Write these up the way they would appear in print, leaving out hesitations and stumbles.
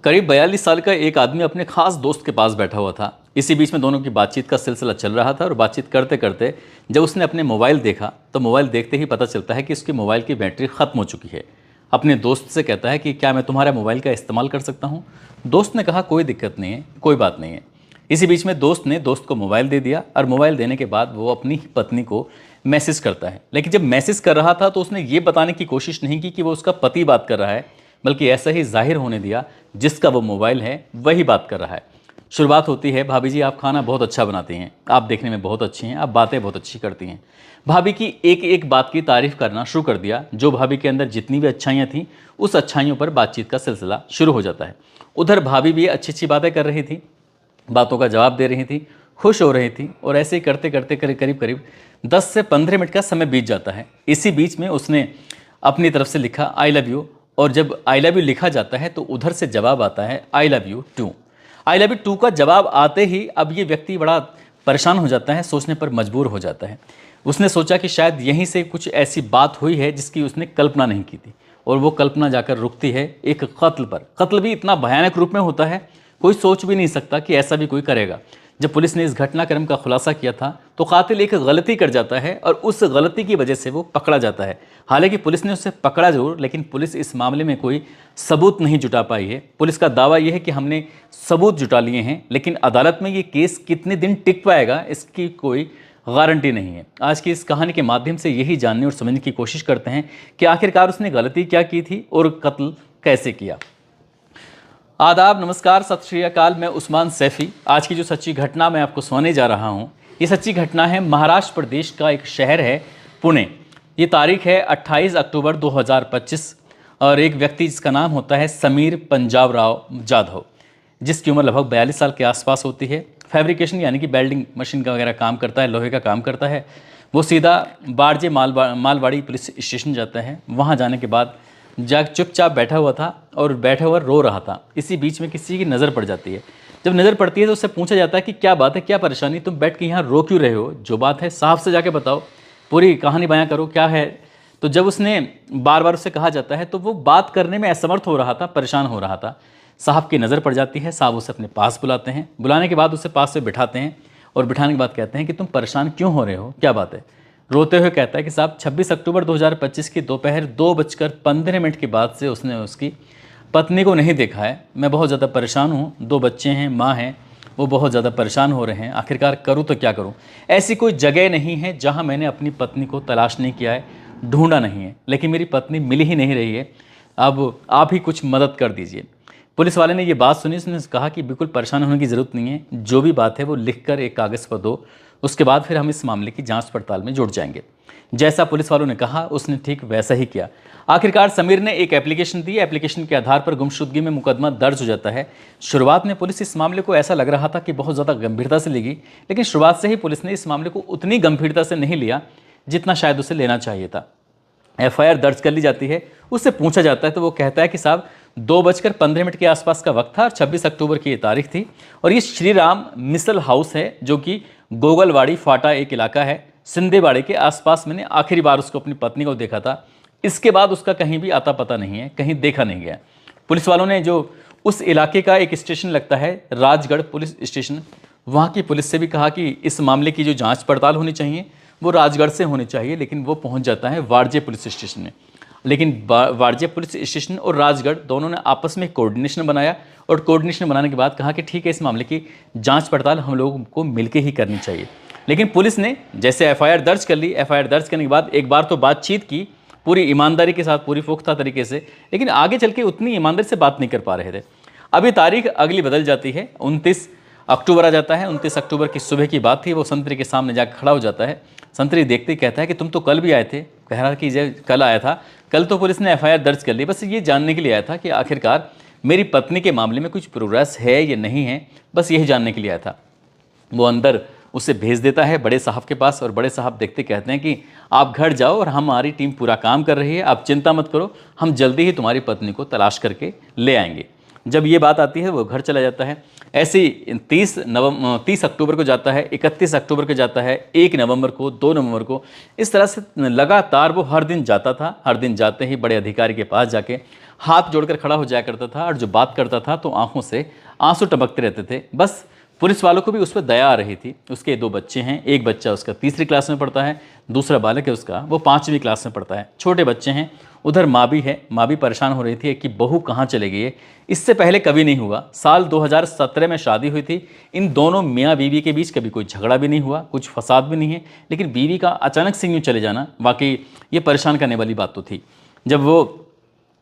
करीब 42 साल का एक आदमी अपने खास दोस्त के पास बैठा हुआ था। इसी बीच में दोनों की बातचीत का सिलसिला चल रहा था और बातचीत करते करते जब उसने अपने मोबाइल देखा तो मोबाइल देखते ही पता चलता है कि उसके मोबाइल की बैटरी ख़त्म हो चुकी है। अपने दोस्त से कहता है कि क्या मैं तुम्हारा मोबाइल का इस्तेमाल कर सकता हूँ। दोस्त ने कहा कोई दिक्कत नहीं है, कोई बात नहीं है। इसी बीच में दोस्त ने दोस्त को मोबाइल दे दिया और मोबाइल देने के बाद वो अपनी पत्नी को मैसेज करता है। लेकिन जब मैसेज कर रहा था तो उसने ये बताने की कोशिश नहीं की कि वो उसका पति बात कर रहा है, बल्कि ऐसा ही जाहिर होने दिया जिसका वो मोबाइल है वही बात कर रहा है। शुरुआत होती है, भाभी जी आप खाना बहुत अच्छा बनाती हैं, आप देखने में बहुत अच्छी हैं, आप बातें बहुत अच्छी करती हैं। भाभी की एक एक बात की तारीफ़ करना शुरू कर दिया। जो भाभी के अंदर जितनी भी अच्छाइयाँ थीं उस अच्छाइयों पर बातचीत का सिलसिला शुरू हो जाता है। उधर भाभी भी अच्छी अच्छी बातें कर रही थी, बातों का जवाब दे रही थी, खुश हो रही थी और ऐसे ही करते करते करीब करीब 10 से 15 मिनट का समय बीत जाता है। इसी बीच में उसने अपनी तरफ से लिखा आई लव यू, और जब आई लव यू लिखा जाता है तो उधर से जवाब आता है I love you too. I love you too का जवाब आते ही अब ये व्यक्ति बड़ा परेशान हो जाता है, सोचने पर मजबूर हो जाता है। उसने सोचा कि शायद यहीं से कुछ ऐसी बात हुई है जिसकी उसने कल्पना नहीं की थी, और वो कल्पना जाकर रुकती है एक कत्ल पर। कत्ल भी इतना भयानक रूप में होता है, कोई सोच भी नहीं सकता कि ऐसा भी कोई करेगा। जब पुलिस ने इस घटनाक्रम का खुलासा किया था तो कातिल एक गलती कर जाता है और उस गलती की वजह से वो पकड़ा जाता है। हालांकि पुलिस ने उसे पकड़ा जरूर, लेकिन पुलिस इस मामले में कोई सबूत नहीं जुटा पाई है। पुलिस का दावा यह है कि हमने सबूत जुटा लिए हैं, लेकिन अदालत में ये केस कितने दिन टिक पाएगा इसकी कोई गारंटी नहीं है। आज की इस कहानी के माध्यम से यही जानने और समझने की कोशिश करते हैं कि आखिरकार उसने गलती क्या की थी और कत्ल कैसे किया। आदाब, नमस्कार, सत श्री अकाल। मैं उस्मान सैफ़ी। आज की जो सच्ची घटना मैं आपको सुनाने जा रहा हूँ, ये सच्ची घटना है महाराष्ट्र प्रदेश का एक शहर है पुणे। ये तारीख है 28 अक्टूबर 2025 और एक व्यक्ति जिसका नाम होता है समीर पंजाबराव जाधव, जिसकी उम्र लगभग 42 साल के आसपास होती है। फैब्रिकेशन यानी कि वेल्डिंग मशीन का वगैरह काम करता है, लोहे का काम करता है। वो सीधा बारजे मालवाड़ी पुलिस स्टेशन जाता है। वहाँ जाने के बाद चुपचाप बैठा हुआ था और बैठा हुआ रो रहा था। इसी बीच में किसी की नज़र पड़ जाती है। जब नज़र पड़ती है तो उससे पूछा जाता है कि क्या बात है, क्या परेशानी, तुम बैठ के यहाँ रो क्यों रहे हो, जो बात है साफ से जाके बताओ, पूरी कहानी बयां करो, क्या है। तो जब उसने बार बार उससे कहा जाता है तो वो बात करने में असमर्थ हो रहा था, परेशान हो रहा था। साहब की नज़र पड़ जाती है। साहब उसे अपने पास बुलाते हैं। बुलाने के बाद उसे पास से बिठाते हैं और बिठाने के बाद कहते हैं कि तुम परेशान क्यों हो रहे हो, क्या बात है। रोते हुए कहता है कि साहब 26 अक्टूबर 2025 की दोपहर 2:15 के बाद से उसने उसकी पत्नी को नहीं देखा है। मैं बहुत ज़्यादा परेशान हूँ, 2 बच्चे हैं, माँ हैं, वो बहुत ज़्यादा परेशान हो रहे हैं। आखिरकार करूँ तो क्या करूँ। ऐसी कोई जगह नहीं है जहाँ मैंने अपनी पत्नी को तलाश नहीं किया है, ढूंढा नहीं है, लेकिन मेरी पत्नी मिल ही नहीं रही है। अब आप ही कुछ मदद कर दीजिए। पुलिस वाले ने ये बात सुनी। उसने कहा कि बिल्कुल परेशान होने की ज़रूरत नहीं है, जो भी बात है वो लिख कर एक कागज़ पर दो, उसके बाद फिर हम इस मामले की जांच पड़ताल में जुट जाएंगे। जैसा पुलिस वालों ने कहा उसने ठीक वैसा ही किया। आखिरकार समीर ने एक एप्लीकेशन दी। एप्लीकेशन के आधार पर गुमशुदगी में मुकदमा दर्ज हो जाता है। शुरुआत में पुलिस इस मामले को ऐसा लग रहा था कि बहुत ज़्यादा गंभीरता से लेगी, लेकिन शुरुआत से ही पुलिस ने इस मामले को उतनी गंभीरता से नहीं लिया जितना शायद उसे लेना चाहिए था। एफआईआर दर्ज कर ली जाती है। उससे पूछा जाता है तो वो कहता है कि साहब 2:15 के आसपास का वक्त था और 26 अक्टूबर की ये तारीख थी, और ये श्री राम मिसल हाउस है जो कि गोगलवाड़ी फाटा एक इलाका है, सिंधेवाड़े के आसपास मैंने आखिरी बार उसको अपनी पत्नी को देखा था। इसके बाद उसका कहीं भी आता पता नहीं है, कहीं देखा नहीं गया। पुलिस वालों ने जो उस इलाके का एक स्टेशन लगता है राजगढ़ पुलिस स्टेशन, वहाँ की पुलिस से भी कहा कि इस मामले की जो जांच पड़ताल होनी चाहिए वो राजगढ़ से होनी चाहिए, लेकिन वो पहुँच जाता है वारजे पुलिस स्टेशन में। लेकिन वारजे पुलिस स्टेशन और राजगढ़ दोनों ने आपस में कोऑर्डिनेशन बनाया, और कोऑर्डिनेशन बनाने के बाद कहा कि ठीक है, इस मामले की जांच पड़ताल हम लोगों को मिलके ही करनी चाहिए। लेकिन पुलिस ने जैसे एफआईआर दर्ज कर ली। एफआईआर दर्ज करने के बाद एक बार तो बातचीत की पूरी ईमानदारी के साथ, पूरी पुख्ता तरीके से, लेकिन आगे चल के उतनी ईमानदारी से बात नहीं कर पा रहे थे। अभी तारीख अगली बदल जाती है, 29 अक्टूबर आ जाता है। 29 अक्टूबर की सुबह की बात थी। वो संतरी के सामने जाकर खड़ा हो जाता है। संतरी देखते ही कहता है कि तुम तो कल भी आए थे। कह रहा कि जब कल आया था, कल तो पुलिस ने एफआईआर दर्ज कर ली, बस ये जानने के लिए आया था कि आखिरकार मेरी पत्नी के मामले में कुछ प्रोग्रेस है या नहीं है, बस यही जानने के लिए आया था। वो अंदर उसे भेज देता है बड़े साहब के पास, और बड़े साहब देखते कहते हैं कि आप घर जाओ और हमारी टीम पूरा काम कर रही है, आप चिंता मत करो, हम जल्दी ही तुम्हारी पत्नी को तलाश करके ले आएंगे। जब ये बात आती है वो घर चला जाता है। ऐसे ही 30 अक्टूबर को जाता है, 31 अक्टूबर को जाता है, 1 नवंबर को, 2 नवंबर को। इस तरह से लगातार वो हर दिन जाता था। हर दिन जाते ही बड़े अधिकारी के पास जाके हाथ जोड़कर खड़ा हो जाया करता था, और जो बात करता था तो आंखों से आंसू टपकते रहते थे। बस पुलिस वालों को भी उस पर दया आ रही थी। उसके 2 बच्चे हैं, एक बच्चा उसका 3री क्लास में पढ़ता है, दूसरा बालक है उसका वो 5वीं क्लास में पढ़ता है। छोटे बच्चे हैं। उधर माँ भी है, माँ भी परेशान हो रही थी कि बहू कहाँ चले गई है। इससे पहले कभी नहीं हुआ। साल 2017 में शादी हुई थी। इन दोनों मियाँ बीवी के बीच कभी कोई झगड़ा भी नहीं हुआ, कुछ फसाद भी नहीं है, लेकिन बीवी का अचानक से यूँ चले जाना वाकई ये परेशान करने वाली बात तो थी। जब वो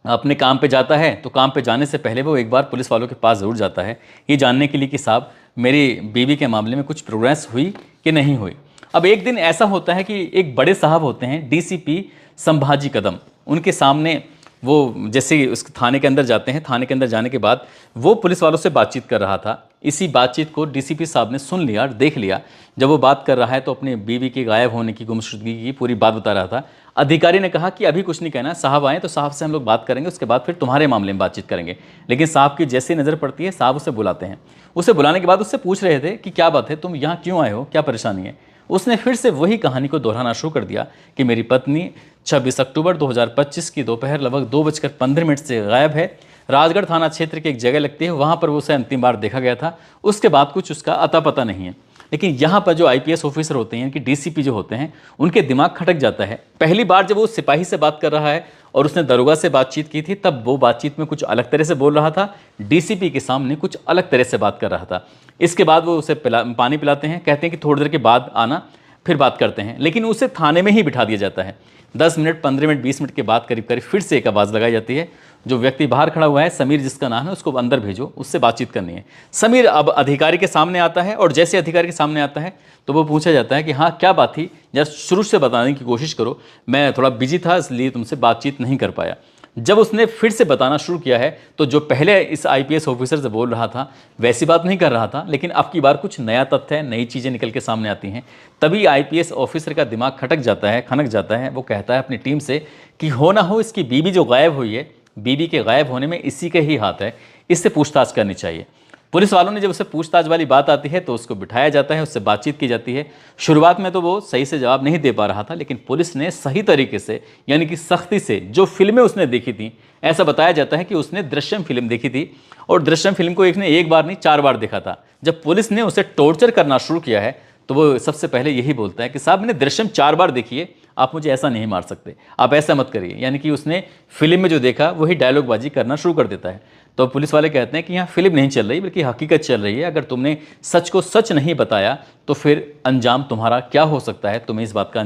अपने काम पे जाता है तो काम पे जाने से पहले वो एक बार पुलिस वालों के पास ज़रूर जाता है, ये जानने के लिए कि साहब मेरी बीवी के मामले में कुछ प्रोग्रेस हुई कि नहीं हुई। अब एक दिन ऐसा होता है कि एक बड़े साहब होते हैं, डीसीपी संभाजी कदम, उनके सामने वो जैसे उस थाने के अंदर जाते हैं। थाने के अंदर जाने के बाद वो पुलिस वालों से बातचीत कर रहा था। इसी बातचीत को डीसीपी साहब ने सुन लिया और देख लिया। जब वो बात कर रहा है तो अपनी बीवी के गायब होने की, गुमशुदगी की पूरी बात बता रहा था। अधिकारी ने कहा कि अभी कुछ नहीं कहना, साहब आए तो साहब से हम लोग बात करेंगे, उसके बाद फिर तुम्हारे मामले में बातचीत करेंगे। लेकिन साहब की जैसी नज़र पड़ती है, साहब उसे बुलाते हैं। उसे बुलाने के बाद उससे पूछ रहे थे कि क्या बात है, तुम यहाँ क्यों आए हो, क्या परेशानी है। उसने फिर से वही कहानी को दोहराना शुरू कर दिया कि मेरी पत्नी 26 अक्टूबर 2025 की दोपहर लगभग 2:15 से गायब है। राजगढ़ थाना क्षेत्र की एक जगह लगती है, वहाँ पर उसे अंतिम बार देखा गया था। उसके बाद कुछ उसका अता पता नहीं है। लेकिन यहाँ पर जो आईपीएस ऑफिसर होते हैं, इनकी डीसीपी जो होते हैं, उनके दिमाग खटक जाता है। पहली बार जब वो सिपाही से बात कर रहा है और उसने दरोगा से बातचीत की थी, तब वो बातचीत में कुछ अलग तरह से बोल रहा था, डीसीपी के सामने कुछ अलग तरह से बात कर रहा था। इसके बाद वो उसे पानी पिलाते हैं, कहते हैं कि थोड़ी देर के बाद आना, फिर बात करते हैं। लेकिन उसे थाने में ही बिठा दिया जाता है। 10 मिनट, 15 मिनट, 20 मिनट के बाद करीब करीब फिर से एक आवाज़ लगाई जाती है। जो व्यक्ति बाहर खड़ा हुआ है, समीर जिसका नाम है, उसको अंदर भेजो, उससे बातचीत करनी है। समीर अब अधिकारी के सामने आता है, और जैसे अधिकारी के सामने आता है तो वो पूछा जाता है कि हाँ क्या बात थी, जरा शुरू से बताने की कोशिश करो, मैं थोड़ा बिजी था इसलिए तुमसे बातचीत नहीं कर पाया। जब उसने फिर से बताना शुरू किया है तो जो पहले इस आईपीएस ऑफिसर से बोल रहा था वैसी बात नहीं कर रहा था, लेकिन अब की बार कुछ नया तथ्य है, नई चीज़ें निकल के सामने आती हैं। तभी आईपीएस ऑफिसर का दिमाग खटक जाता है, खनक जाता है। वो कहता है अपनी टीम से कि हो ना हो इसकी बीवी जो गायब हुई है, बीवी के गायब होने में इसी के ही हाथ है, इससे पूछताछ करनी चाहिए। पुलिस वालों ने जब उससे पूछताछ वाली बात आती है तो उसको बिठाया जाता है, उससे बातचीत की जाती है। शुरुआत में तो वो सही से जवाब नहीं दे पा रहा था, लेकिन पुलिस ने सही तरीके से, यानी कि सख्ती से, जो फिल्में उसने देखी थी, ऐसा बताया जाता है कि उसने दृश्यम फिल्म देखी थी, और दृश्यम फिल्म को एक बार नहीं 4 बार देखा था। जब पुलिस ने उसे टॉर्चर करना शुरू किया है तो वो सबसे पहले यही बोलता है कि साहब मैंने दृश्यम 4 बार देखी है, आप मुझे ऐसा नहीं मार सकते, आप ऐसा मत करिए। यानी कि उसने फिल्म में जो देखा वही डायलॉगबाजी करना शुरू कर देता है। तो पुलिस वाले कहते हैं कि यहाँ फिल्म नहीं चल रही बल्कि हकीकत चल रही है। अगर तुमने सच को सच नहीं बताया तो फिर अंजाम तुम्हारा क्या हो सकता है, तुम्हें इस बात का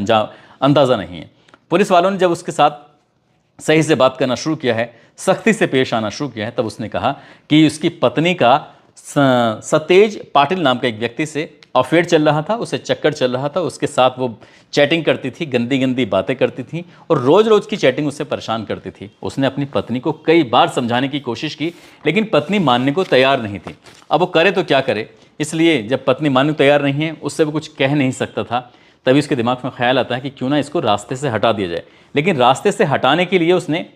अंदाज़ा नहीं है। पुलिस वालों ने जब उसके साथ सही से बात करना शुरू किया है, सख्ती से पेश आना शुरू किया है, तब उसने कहा कि उसकी पत्नी का सतेज पाटिल नाम का एक व्यक्ति से अफेयर चल रहा था, उसे चक्कर चल रहा था, उसके साथ वो चैटिंग करती थी, गंदी गंदी बातें करती थी, और रोज़ रोज़ की चैटिंग उसे परेशान करती थी। उसने अपनी पत्नी को कई बार समझाने की कोशिश की, लेकिन पत्नी मानने को तैयार नहीं थी। अब वो करे तो क्या करे, इसलिए जब पत्नी मानने को तैयार नहीं है, उससे वो कुछ कह नहीं सकता था। तभी उसके दिमाग में ख्याल आता है कि क्यों ना इसको रास्ते से हटा दिया जाए। लेकिन रास्ते से हटाने के लिए उसने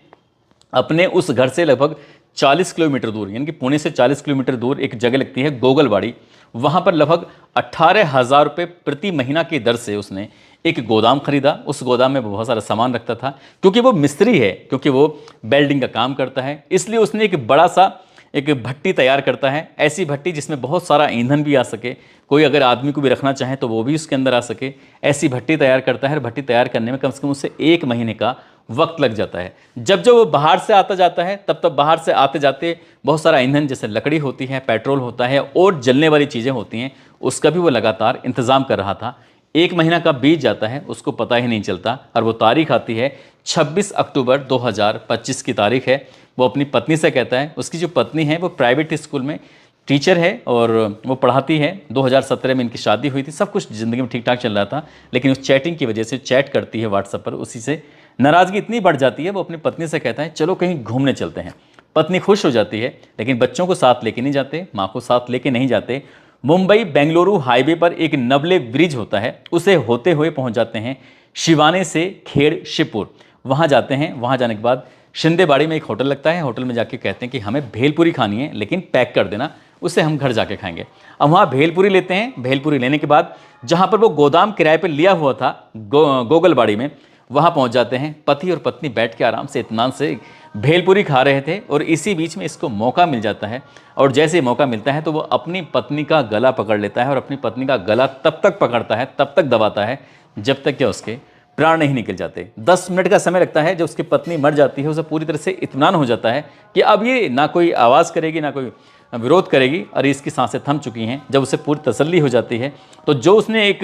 अपने उस घर से लगभग 40 किलोमीटर दूर, यानी कि पुणे से 40 किलोमीटर दूर एक जगह लगती है गोगलवाड़ी, वहाँ पर लगभग 18,000 रुपये प्रति महीना की दर से उसने एक गोदाम खरीदा। उस गोदाम में बहुत सारा सामान रखता था, क्योंकि वो मिस्त्री है, क्योंकि वो वेल्डिंग का काम करता है, इसलिए उसने एक बड़ा सा एक भट्टी तैयार करता है। ऐसी भट्टी जिसमें बहुत सारा ईंधन भी आ सके, कोई अगर आदमी को भी रखना चाहे तो वो भी उसके अंदर आ सके, ऐसी भट्टी तैयार करता है। और भट्टी तैयार करने में कम से कम उससे 1 महीने का वक्त लग जाता है। जब वो बाहर से आता जाता है तब बाहर से आते जाते बहुत सारा ईंधन, जैसे लकड़ी होती है, पेट्रोल होता है और जलने वाली चीज़ें होती हैं, उसका भी वो लगातार इंतज़ाम कर रहा था। 1 महीना का बीत जाता है, उसको पता ही नहीं चलता, और वो तारीख आती है 26 अक्टूबर 2025 की तारीख है। वो अपनी पत्नी से कहता है, उसकी जो पत्नी है वो प्राइवेट स्कूल में टीचर है और वो पढ़ाती है। 2017 में इनकी शादी हुई थी, सब कुछ ज़िंदगी में ठीक ठाक चल रहा था, लेकिन उस चैटिंग की वजह से, चैट करती है व्हाट्सएप पर, उसी से नाराज़गी इतनी बढ़ जाती है, वो अपनी पत्नी से कहता है चलो कहीं घूमने चलते हैं। पत्नी खुश हो जाती है, लेकिन बच्चों को साथ लेके नहीं जाते, माँ को साथ लेके नहीं जाते। मुंबई बेंगलुरु हाईवे पर एक नवले ब्रिज होता है, उसे होते हुए पहुँच जाते हैं शिवाने से खेड़ शिवपुर। वहाँ जाते हैं, वहाँ जाने के बाद शिंदेबाड़ी में एक होटल लगता है, होटल में जाके कहते हैं कि हमें भेलपुरी खानी है लेकिन पैक कर देना, उससे हम घर जाके खाएंगे। अब वहाँ भेलपुरी लेते हैं, भेलपुरी लेने के बाद जहाँ पर वो गोदाम किराए पर लिया हुआ था गोगलबाड़ी में, वहाँ पहुँच जाते हैं। पति और पत्नी बैठ के आराम से इत्मीनान से भेलपुरी खा रहे थे और इसी बीच में इसको मौका मिल जाता है, और जैसे ही मौका मिलता है तो वो अपनी पत्नी का गला पकड़ लेता है और अपनी पत्नी का गला तब तक पकड़ता है, तब तक दबाता है जब तक कि उसके प्राण नहीं निकल जाते। 10 मिनट का समय लगता है। जब उसकी पत्नी मर जाती है, उसे पूरी तरह से इत्मीनान हो जाता है कि अब ये ना कोई आवाज़ करेगी ना कोई विरोध करेगी और इसकी सांसें थम चुकी हैं। जब उसे पूरी तसल्ली हो जाती है तो जो उसने एक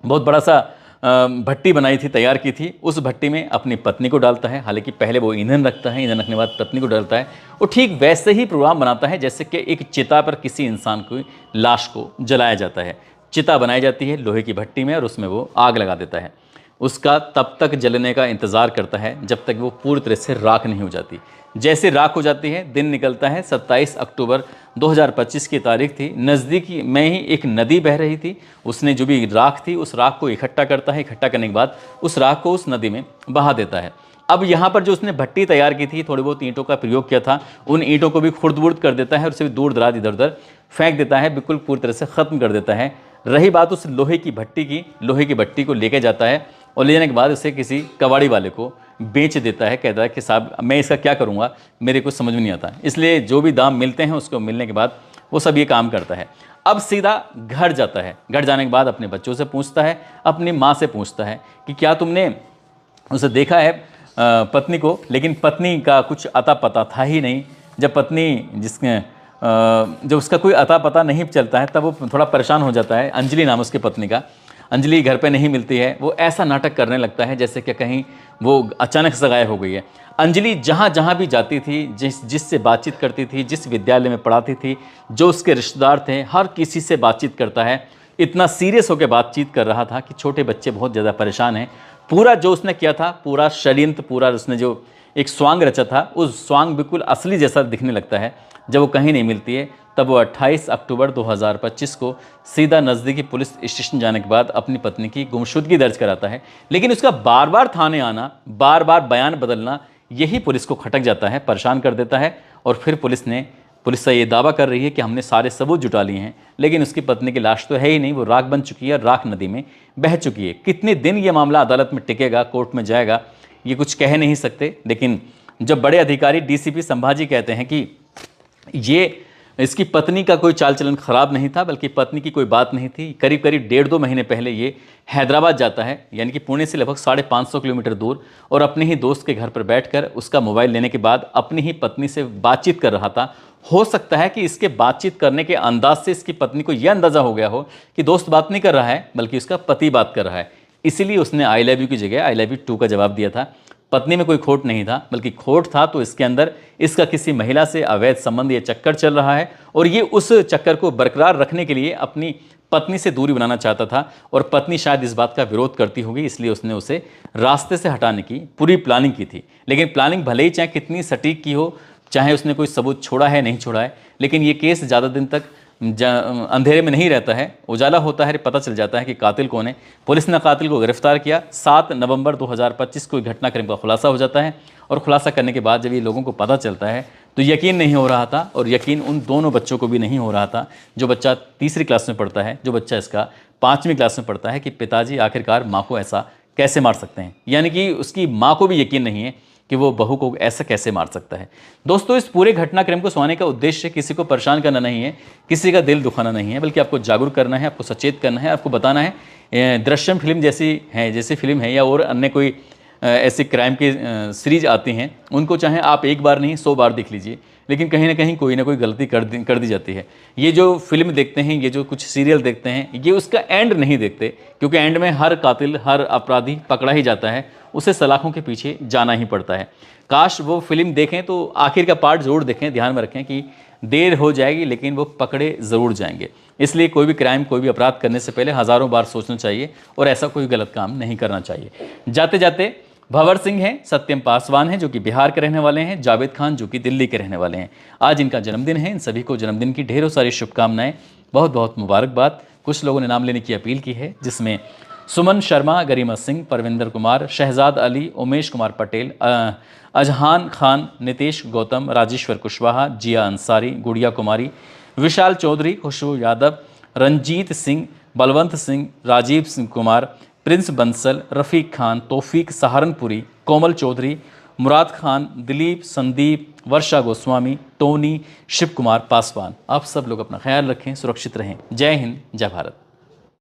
बहुत बड़ा सा भट्टी बनाई थी, तैयार की थी, उस भट्टी में अपनी पत्नी को डालता है। हालांकि पहले वो ईंधन रखता है, ईंधन रखने के बाद पत्नी को डालता है। वो ठीक वैसे ही प्रोग्राम बनाता है जैसे कि एक चिता पर किसी इंसान की लाश को जलाया जाता है। चिता बनाई जाती है लोहे की भट्टी में और उसमें वो आग लगा देता है। उसका तब तक जलने का इंतज़ार करता है जब तक वो पूरी तरह से राख नहीं हो जाती। जैसे राख हो जाती है, दिन निकलता है। 27 अक्टूबर 2025 की तारीख थी। नज़दीकी में ही एक नदी बह रही थी। उसने जो भी राख थी उस राख को इकट्ठा करता है। इकट्ठा करने के बाद उस राख को उस नदी में बहा देता है। अब यहाँ पर जो उसने भट्टी तैयार की थी, थोड़ी बहुत ईंटों का प्रयोग किया था, उन ईंटों को भी खुर्द-बुर्द कर देता है और उसे भी दूर दराज इधर उधर फेंक देता है, बिल्कुल पूरी तरह से ख़त्म कर देता है। रही बात उस लोहे की भट्टी की, लोहे की भट्टी को लेके जाता है और ले जाने के बाद उसे किसी कबाड़ी वाले को बेच देता है। कहता है कि साहब मैं इसका क्या करूँगा, मेरे को समझ में नहीं आता। इसलिए जो भी दाम मिलते हैं उसको मिलने के बाद वो सब ये काम करता है। अब सीधा घर जाता है। घर जाने के बाद अपने बच्चों से पूछता है, अपनी माँ से पूछता है कि क्या तुमने उसे देखा है पत्नी को। लेकिन पत्नी का कुछ अता पता था ही नहीं। जब पत्नी जब उसका कोई अता पता नहीं चलता है तब वो थोड़ा परेशान हो जाता है। अंजलि नाम उसकी पत्नी का। अंजलि घर पे नहीं मिलती है। वो ऐसा नाटक करने लगता है जैसे कि कहीं वो अचानक से गायब हो गई है। अंजलि जहाँ जहाँ भी जाती थी, जिससे बातचीत करती थी, जिस विद्यालय में पढ़ाती थी, जो उसके रिश्तेदार थे, हर किसी से बातचीत करता है। इतना सीरियस होकर बातचीत कर रहा था कि छोटे बच्चे बहुत ज़्यादा परेशान हैं। पूरा जो उसने किया था, पूरा षड्यंत्र, पूरा उसने जो एक स्वांग रचा था, उस स्वांग बिल्कुल असली जैसा दिखने लगता है। जब वो कहीं नहीं मिलती है तब वो 28 अक्टूबर 2025 को सीधा नज़दीकी पुलिस स्टेशन जाने के बाद अपनी पत्नी की गुमशुदगी दर्ज कराता है। लेकिन उसका बार बार थाने आना, बार बार बयान बदलना, यही पुलिस को खटक जाता है, परेशान कर देता है। और फिर पुलिस से ये दावा कर रही है कि हमने सारे सबूत जुटा लिए हैं, लेकिन उसकी पत्नी की लाश तो है ही नहीं। वो राख बन चुकी है, राख नदी में बह चुकी है। कितने दिन ये मामला अदालत में टिकेगा, कोर्ट में जाएगा, ये कुछ कह नहीं सकते। लेकिन जब बड़े अधिकारी डीसीपी संभाजी कहते हैं कि ये इसकी पत्नी का कोई चाल चलन खराब नहीं था, बल्कि पत्नी की कोई बात नहीं थी। करीब करीब 1.5-2 महीने पहले ये हैदराबाद जाता है, यानी कि पुणे से लगभग 550 किलोमीटर दूर, और अपने ही दोस्त के घर पर बैठकर उसका मोबाइल लेने के बाद अपनी ही पत्नी से बातचीत कर रहा था। हो सकता है कि इसके बातचीत करने के अंदाज से इसकी पत्नी को यह अंदाज़ा हो गया हो कि दोस्त बात नहीं कर रहा है बल्कि उसका पति बात कर रहा है। इसीलिए उसने आई लव यू की जगह आई लव यू टू का जवाब दिया था। पत्नी में कोई खोट नहीं था, बल्कि खोट था तो इसके अंदर इसका किसी महिला से अवैध संबंध या चक्कर चल रहा है, और ये उस चक्कर को बरकरार रखने के लिए अपनी पत्नी से दूरी बनाना चाहता था। और पत्नी शायद इस बात का विरोध करती होगी, इसलिए उसने उसे रास्ते से हटाने की पूरी प्लानिंग की थी। लेकिन प्लानिंग भले ही चाहे कितनी सटीक की हो, चाहे उसने कोई सबूत छोड़ा है नहीं छोड़ा है, लेकिन ये केस ज़्यादा दिन तक अंधेरे में नहीं रहता है, उजाला होता है, पता चल जाता है कि कातिल कौन है। पुलिस ने कातिल को गिरफ्तार किया। 7 नवंबर 2025 को घटनाक्रम का खुलासा हो जाता है, और खुलासा करने के बाद जब ये लोगों को पता चलता है तो यकीन नहीं हो रहा था, और यकीन उन दोनों बच्चों को भी नहीं हो रहा था। जो बच्चा 3री क्लास में पढ़ता है, जो बच्चा इसका 5वीं क्लास में पढ़ता है, कि पिताजी आखिरकार माँ को ऐसा कैसे मार सकते हैं। यानी कि उसकी माँ को भी यकीन नहीं है कि वो बहू को ऐसा कैसे मार सकता है। दोस्तों, इस पूरे घटनाक्रम को सुनाने का उद्देश्य किसी को परेशान करना नहीं है, किसी का दिल दुखाना नहीं है, बल्कि आपको जागरूक करना है, आपको सचेत करना है, आपको बताना है दृश्यम फिल्म जैसी फिल्म है या और अन्य कोई ऐसी क्राइम की सीरीज आती हैं, उनको चाहे आप एक बार नहीं 100 बार देख लीजिए, लेकिन कहीं ना कोई गलती कर दी जाती है। ये जो फिल्म देखते हैं, ये जो कुछ सीरियल देखते हैं, ये उसका एंड नहीं देखते, क्योंकि एंड में हर कातिल, हर अपराधी पकड़ा ही जाता है, उसे सलाखों के पीछे जाना ही पड़ता है। काश वो फिल्म देखें तो आखिर का पार्ट ज़रूर देखें। ध्यान में रखें कि देर हो जाएगी लेकिन वो पकड़े ज़रूर जाएंगे। इसलिए कोई भी क्राइम, कोई भी अपराध करने से पहले हज़ारों बार सोचना चाहिए और ऐसा कोई गलत काम नहीं करना चाहिए। जाते जाते भंवर सिंह हैं, सत्यम पासवान हैं जो कि बिहार के रहने वाले हैं, जावेद खान जो कि दिल्ली के रहने वाले हैं। आज इनका जन्मदिन है। इन सभी को जन्मदिन की ढेरों सारी शुभकामनाएं, बहुत बहुत मुबारकबाद। कुछ लोगों ने नाम लेने की अपील की है, जिसमें सुमन शर्मा, गरिमा सिंह, परविंदर कुमार, शहजाद अली, उमेश कुमार पटेल, अजहान खान, नितेश गौतम, राजेश्वर कुशवाहा, जिया अंसारी, गुड़िया कुमारी, विशाल चौधरी, खुशबू यादव, रंजीत सिंह, बलवंत सिंह, राजीव सिंह कुमार, प्रिंस बंसल, रफ़ीक खान, तौफीक सहारनपुरी, कोमल चौधरी, मुराद खान, दिलीप, संदीप, वर्षा गोस्वामी, टोनी, शिव कुमार पासवान। आप सब लोग अपना ख्याल रखें, सुरक्षित रहें। जय हिंद, जय भारत।